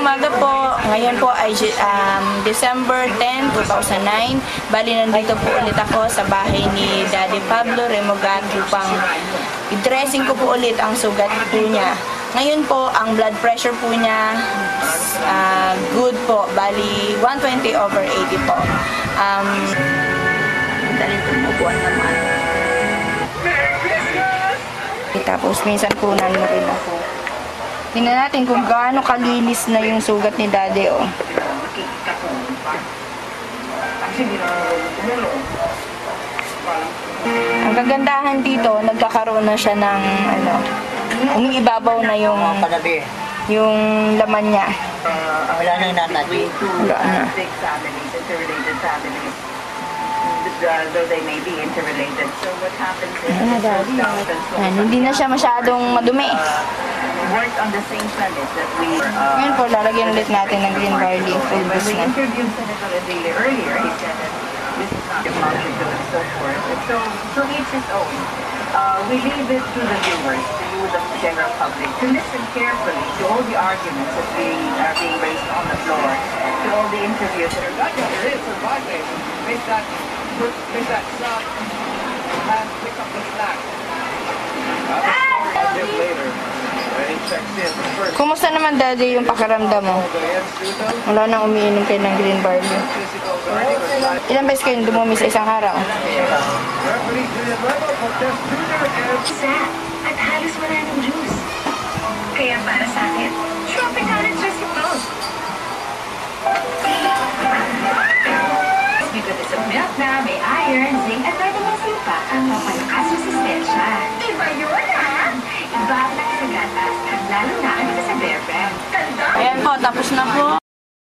umaga po. Ngayon po ay December 10, 2009. Bali, nandito po ulit ako sa bahay ni Daddy Pablo Remogat upang i-dressing ko po ulit ang sugat po niya. Ngayon po, ang blood pressure po niya good po. Bali, 120/80 po. Dali tumubuan naman. Tapos, minsan kunan mo rin ako. Tingnan natin kung gaano kalinis na yung sugat ni Daddy, oh. Ang kagandahan dito, nagkakaroon na siya ng, umiibabaw na yung laman niya. Wala nang natati. Wala na. Though they may be interrelated. So what happens is Hindi na siya masyadong madumi. work on the same premise that we Ngayon po, lalagyan ulit natin ng green barley. when we interviewed Senator Adele earlier, he said that this is not demonstrative and so forth. And so each his own. We leave it to the viewers, to you, the general public, to listen carefully to all the arguments that are being raised on the floor, to all the interviews that are done. There is surviving. Make that shot and pick up the slack. Later. He checks in. First, Kumusta naman, Daddy, yung pakiramdam mo? Wala nang umiinom kayo ng green barley. Ilang beses kayo dumumi sa isang araw? referee Julian Rebo protest Junior and Isa at halos wala ng juice. Kaya para sa akin, tropical at juicy ito. Because of milk na may iron, zinc at vitamin C pa ang mapalakas resistensya. Iba yun ha? Iba ang nakasagatas, lalo na ang sa Bear Brand. Ayan po, tapos na po.